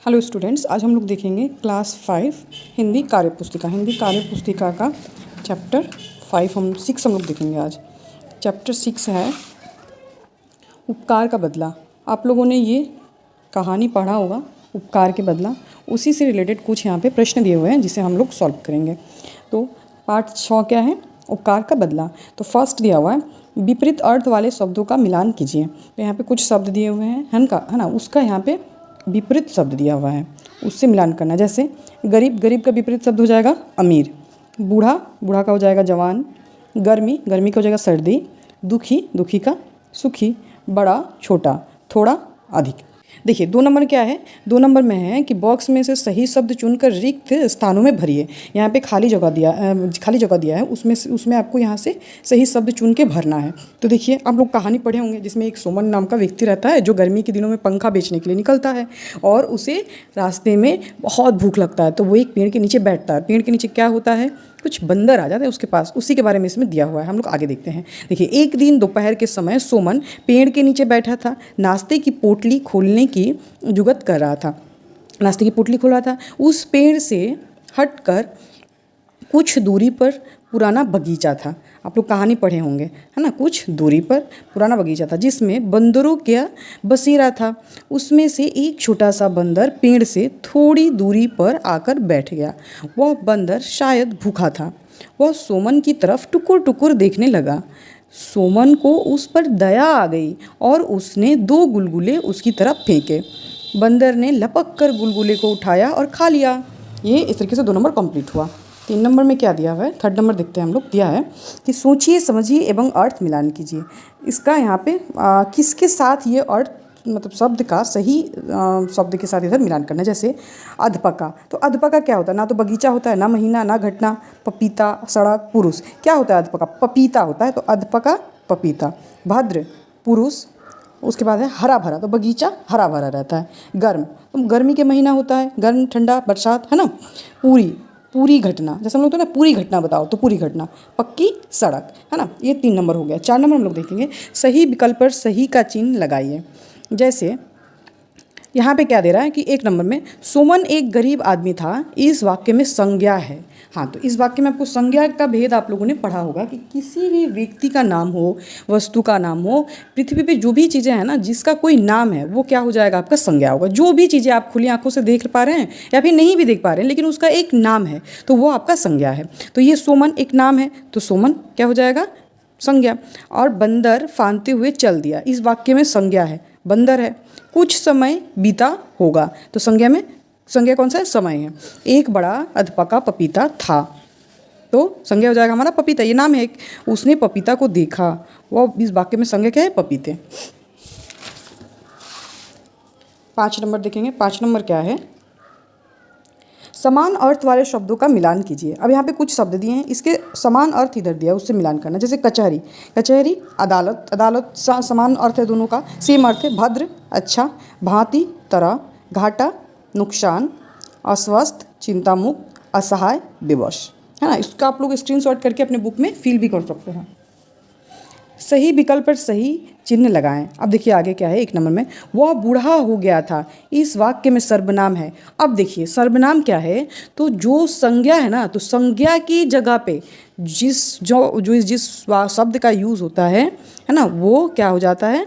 Hello students, आज हम लोग देखेंगे क्लास 5 हिंदी कार्यपुस्तिका का चैप्टर 6 हम लोग देखेंगे। आज चैप्टर 6 है उपकार का बदला। आप लोगों ने ये कहानी पढ़ा होगा, उपकार के बदला। उसी से रिलेटेड कुछ यहाँ पे प्रश्न दिए हुए हैं जिसे हम लोग सॉल्व करेंगे। तो पार्ट 6 क्या है? उपकार का बदला। तो फर्स्ट दिया हुआ है विपरीत अर्थ वाले शब्दों का मिलान कीजिए। तो यहाँ पे कुछ शब्द दिए हुए हैं है ना, उसका यहाँ पे विपरीत शब्द दिया हुआ है, उससे मिलान करना। जैसे गरीब का विपरीत शब्द हो जाएगा अमीर। बूढ़ा का हो जाएगा जवान। गर्मी का हो जाएगा सर्दी। दुखी का सुखी। बड़ा छोटा, थोड़ा अधिक। देखिए 2 नंबर क्या है? 2 नंबर में है कि बॉक्स में से सही शब्द चुनकर रिक्त स्थानों में भरिए। यहाँ पे खाली जगह दिया है, उसमें आपको यहाँ से सही शब्द चुन के भरना है। तो देखिए, आप लोग कहानी पढ़े होंगे जिसमें एक सोमन नाम का व्यक्ति रहता है जो गर्मी के दिनों में पंखा बेचने के लिए निकलता है और उसे रास्ते में बहुत भूख लगता है। तो वो एक पेड़ के नीचे बैठता है। पेड़ के नीचे क्या होता है? कुछ बंदर आ जाते हैं उसके पास। उसी के बारे में इसमें दिया हुआ है। हम लोग आगे देखते हैं। देखिए, एक दिन दोपहर के समय सोमन पेड़ के नीचे बैठा था। नाश्ते की पोटली खोलने की जुगत कर रहा था। नाश्ते की पोटली खोल रहा था। उस पेड़ से हटकर कुछ दूरी पर पुराना बगीचा था। आप लोग कहानी पढ़े होंगे, है ना। कुछ दूरी पर पुराना बगीचा था जिसमें बंदरों का बसेरा था। उसमें से एक छोटा सा बंदर पेड़ से थोड़ी दूरी पर आकर बैठ गया। वह बंदर शायद भूखा था। वह सोमन की तरफ टुकुर टुकुर देखने लगा। सोमन को उस पर दया आ गई और उसने 2 गुलगुले उसकी तरफ फेंके। बंदर ने लपक कर गुलगुले को उठाया और खा लिया। ये इस तरीके से 2 नंबर कंप्लीट हुआ। 3 नंबर में क्या दिया हुआ है? 3rd नंबर देखते हैं हम लोग। दिया है कि सोचिए, समझिए एवं अर्थ मिलान कीजिए। इसका यहाँ पे किसके साथ ये अर्थ, मतलब शब्द का सही शब्द के साथ इधर मिलान करना है। जैसे अधपका। तो अधपका क्या होता है? ना तो बगीचा होता है, ना महीना, ना घटना। पपीता, सड़क, पुरुष। क्या होता है अधपका? पपीता होता है। तो अधपका पपीता। भद्र पुरुष। उसके बाद है हरा भरा। तो बगीचा हरा भरा रहता है। गर्म, तो गर्मी के महीना होता है, गर्म ठंडा बरसात, है ना। पूरी घटना, जैसे हम लोग तो ना पूरी घटना बताओ, तो पूरी घटना। पक्की सड़क, है ना। ये 3 नंबर हो गया। 4 नंबर हम लोग देखेंगे सही विकल्प पर सही का चिन्ह लगाइए। जैसे यहाँ पे क्या दे रहा है कि 1 नंबर में सोमन एक गरीब आदमी था। इस वाक्य में संज्ञा है। हाँ, तो इस वाक्य में आपको संज्ञा का भेद आप लोगों ने पढ़ा होगा कि किसी भी व्यक्ति का नाम हो, वस्तु का नाम हो, पृथ्वी पे जो भी चीज़ें हैं ना, जिसका कोई नाम है, वो क्या हो जाएगा? आपका संज्ञा होगा। जो भी चीज़ें आप खुली आंखों से देख पा रहे हैं या फिर नहीं भी देख पा रहे हैं, लेकिन उसका एक नाम है, तो वो आपका संज्ञा है। तो ये सोमन एक नाम है, तो सोमन क्या हो जाएगा? संज्ञा। और बंदर फांदते हुए चल दिया। इस वाक्य में संज्ञा है, बंदर है। कुछ समय बीता होगा, तो संज्ञा कौन सा है? समय है। एक बड़ा अधपका पपीता था, तो संज्ञा हो जाएगा हमारा पपीता। ये नाम है एक। उसने पपीता को देखा। वो इस वाक्य में संज्ञा क्या है? पपीते। 5 नंबर देखेंगे। 5 नंबर क्या है? समान अर्थ वाले शब्दों का मिलान कीजिए। अब यहाँ पे कुछ शब्द दिए हैं, इसके समान अर्थ इधर दिया है, उससे मिलान करना। जैसे कचहरी अदालत समान अर्थ है दोनों का, सेम अर्थ है। भद्र अच्छा। भांति तरह। घाटा नुकसान। अस्वस्थ चिंतामुक्त। असहाय विवश, है ना। इसका आप लोग स्क्रीनशॉट करके अपने बुक में फिल भी कर सकते हैं। सही विकल्प पर सही चिन्ह लगाएं। अब देखिए आगे क्या है। 1 नंबर में वह बूढ़ा हो गया था। इस वाक्य में सर्वनाम है। अब देखिए सर्वनाम क्या है? तो जो संज्ञा है ना, तो संज्ञा की जगह पे जिस शब्द का यूज़ होता है ना, वो क्या हो जाता है?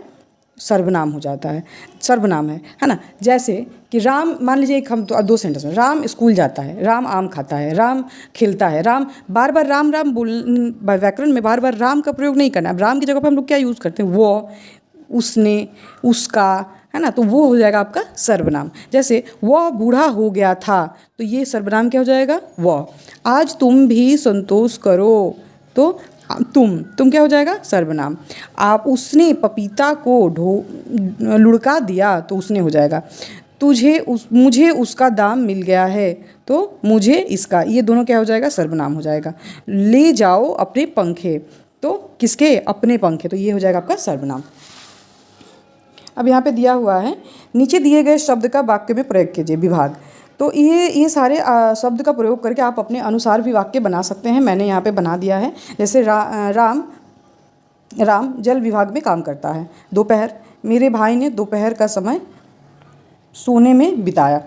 सर्वनाम हो जाता है। सर्वनाम है ना। जैसे कि राम, मान लीजिए एक हम तो 2 सेंटेंस में, राम स्कूल जाता है, राम आम खाता है, राम खेलता है। राम बार बार राम बोल, व्याकरण में बार बार राम का प्रयोग नहीं करना। अब राम की जगह पर हम लोग क्या यूज़ करते हैं? वो, उसने, उसका, है ना। तो वो हो जाएगा आपका सर्वनाम। जैसे वह बूढ़ा हो गया था, तो ये सर्वनाम क्या हो जाएगा? वह। आज तुम भी संतोष करो, तो तुम क्या हो जाएगा? सर्वनाम। उसने पपीता को लुढ़का दिया, तो उसने हो जाएगा। मुझे उसका दाम मिल गया है, तो मुझे इसका, ये दोनों क्या हो जाएगा? सर्वनाम हो जाएगा। ले जाओ अपने पंखे, तो किसके? अपने पंखे, तो ये हो जाएगा आपका सर्वनाम। अब यहाँ पे दिया हुआ है नीचे दिए गए शब्द का वाक्य में प्रयोग कीजिए। विभाग। तो ये सारे शब्द का प्रयोग करके आप अपने अनुसार भी वाक्य बना सकते हैं। मैंने यहाँ पे बना दिया है। जैसे राम जल विभाग में काम करता है। दोपहर, मेरे भाई ने दोपहर का समय सोने में बिताया।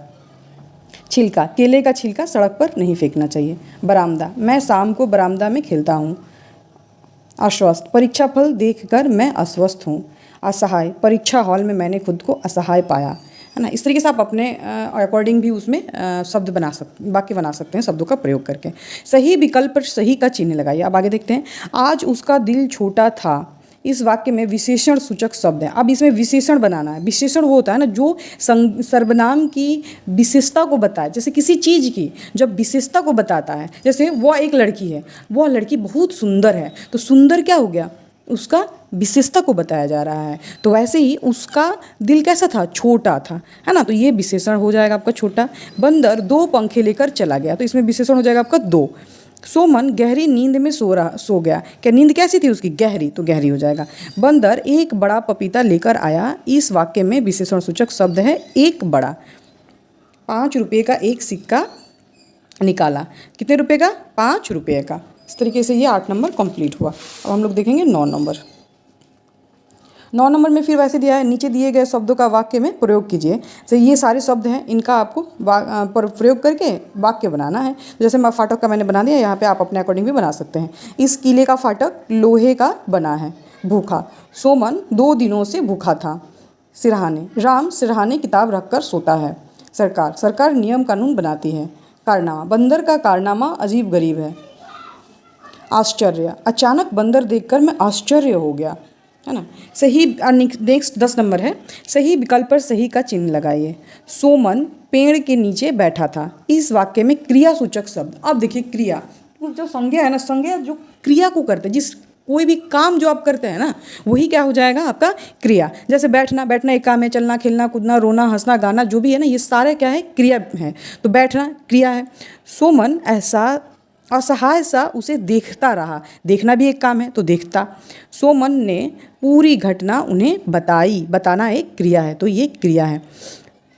छिलका, केले का छिलका सड़क पर नहीं फेंकना चाहिए। बरामदा, मैं शाम को बरामदा में खेलता हूँ। आश्वस्त, परीक्षा फल देखकर मैं अस्वस्थ हूँ। असहाय, परीक्षा हॉल में मैंने खुद को असहाय पाया, है ना। इस तरीके से आप अपने अकॉर्डिंग भी उसमें वाक्य बना सकते हैं शब्दों का प्रयोग करके। सही विकल्प पर सही का चिन्ह लगाइए। अब आगे देखते हैं। आज उसका दिल छोटा था, इस वाक्य में विशेषण सूचक शब्द है। अब इसमें विशेषण बनाना है। विशेषण वो होता है ना जो सर्वनाम की विशेषता को बताए, जैसे किसी चीज़ की जब विशेषता को बताता है, जैसे वह एक लड़की है, वह लड़की बहुत सुंदर है, तो सुंदर क्या हो गया, उसका विशेषता को बताया जा रहा है। तो वैसे ही उसका दिल कैसा था, छोटा था, है ना। तो ये विशेषण हो जाएगा आपका छोटा। बंदर 2 पंखे लेकर चला गया, तो इसमें विशेषण हो जाएगा आपका 2। सोमन गहरी नींद में सो गया, क्या नींद कैसी थी उसकी, गहरी, तो गहरी हो जाएगा। बंदर एक बड़ा पपीता लेकर आया, इस वाक्य में विशेषण सूचक शब्द है एक बड़ा। 5 रुपये का एक सिक्का निकाला, कितने रुपए का, 5 रुपये का। इस तरीके से ये 8 नंबर कंप्लीट हुआ। अब हम लोग देखेंगे 9 नंबर। 9 नंबर में फिर वैसे दिया है, नीचे दिए गए शब्दों का वाक्य में प्रयोग कीजिए। तो ये सारे शब्द हैं, इनका आपको प्रयोग करके वाक्य बनाना है। जैसे मैं फाटक का मैंने बना दिया, यहाँ पे आप अपने अकॉर्डिंग भी बना सकते हैं। इस किले का फाटक लोहे का बना है। भूखा, सोमन 2 दिनों से भूखा था। सिरहाने, राम सिरहाने किताब रखकर सोता है। सरकार, सरकार नियम कानून बनाती है। कारनामा, बंदर का कारनामा अजीब गरीब है। आश्चर्य, अचानक बंदर देखकर मैं आश्चर्य हो गया, है ना। सही, नेक्स्ट 10 नंबर है। सही विकल्प पर सही का चिन्ह लगाइए। सोमन पेड़ के नीचे बैठा था, इस वाक्य में क्रिया सूचक शब्द। अब देखिए क्रिया, जो संज्ञा है ना, संज्ञा जो क्रिया को करते हैं, जिस कोई भी काम जो आप करते हैं ना, वही क्या हो जाएगा आपका क्रिया। जैसे बैठना, बैठना एक काम है। चलना, खेलना, कूदना, रोना, हंसना, गाना, जो भी है ना, ये सारे क्या है, क्रिया है। तो बैठना क्रिया है। सोमन ऐसा असहाय सा उसे देखता रहा, देखना भी एक काम है, तो देखता। सोमन ने पूरी घटना उन्हें बताई, बताना एक क्रिया है, तो ये क्रिया है।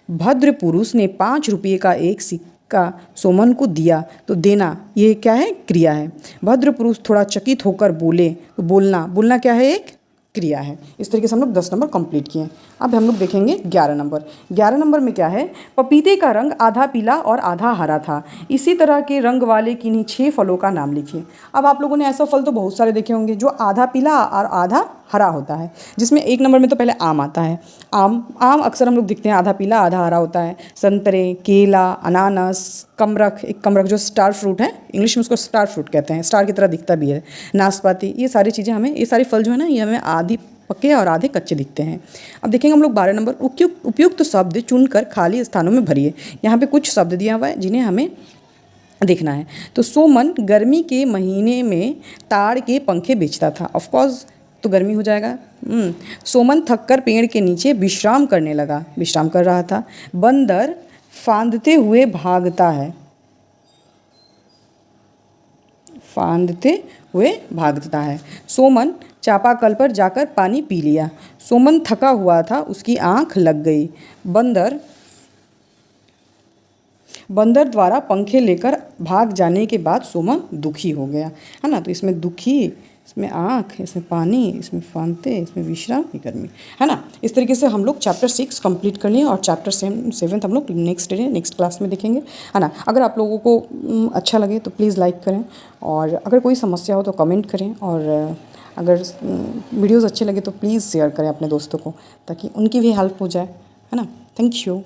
भद्र पुरुष ने 5 रुपये का एक सिक्का सोमन को दिया, तो देना ये क्या है, क्रिया है। भद्र पुरुष थोड़ा चकित होकर बोले, तो बोलना, बोलना क्या है, एक क्रिया है। इस तरीके से हम लोग 10 नंबर कंप्लीट किए। अब हम लोग देखेंगे 11 नंबर। 11 नंबर में क्या है, पपीते का रंग आधा पीला और आधा हरा था, इसी तरह के रंग वाले किन्हीं 6 फलों का नाम लिखिए। अब आप लोगों ने ऐसा फल तो बहुत सारे देखे होंगे जो आधा पीला और आधा हरा होता है, जिसमें 1 नंबर में तो पहले आम आता है। आम अक्सर हम लोग दिखते हैं आधा पीला आधा हरा होता है। संतरे, केला, अनानास, कमरख, एक कमरख जो स्टार फ्रूट है, इंग्लिश में उसको स्टार फ्रूट कहते हैं, स्टार की तरह दिखता भी है। नाशपाती, ये सारी चीज़ें हमें, ये सारे फल जो है ना, ये हमें आधी पके और आधे कच्चे दिखते हैं। अब देखेंगे हम लोग 12 नंबर। उपयुक्त शब्द चुनकर खाली स्थानों में भरिए। यहाँ पे कुछ शब्द दिया हुआ है जिन्हें हमें देखना है। तो सोमन गर्मी के महीने में ताड़ के पंखे बेचता था, ऑफकोर्स तो गर्मी हो जाएगा। सोमन थककर पेड़ के नीचे विश्राम करने लगा, विश्राम कर रहा था। बंदर फांदते हुए भागता है, फांदते हुए भागता है। सोमन चापाकल पर जाकर पानी पी लिया। सोमन थका हुआ था, उसकी आंख लग गई। बंदर द्वारा पंखे लेकर भाग जाने के बाद सोमन दुखी हो गया, है ना। तो इसमें दुखी, इसमें आँख, इसमें पानी, इसमें फांदते, इसमें विश्राम, गर्मी, है ना। इस तरीके से हम लोग चैप्टर 6 कंप्लीट कर लिए और चैप्टर 7 हम लोग नेक्स्ट क्लास में देखेंगे, है ना। अगर आप लोगों को अच्छा लगे तो प्लीज़ लाइक करें, और अगर कोई समस्या हो तो कमेंट करें, और अगर वीडियोज़ अच्छे लगे तो प्लीज़ शेयर करें अपने दोस्तों को, ताकि उनकी भी हेल्प हो जाए, है ना। Thank you.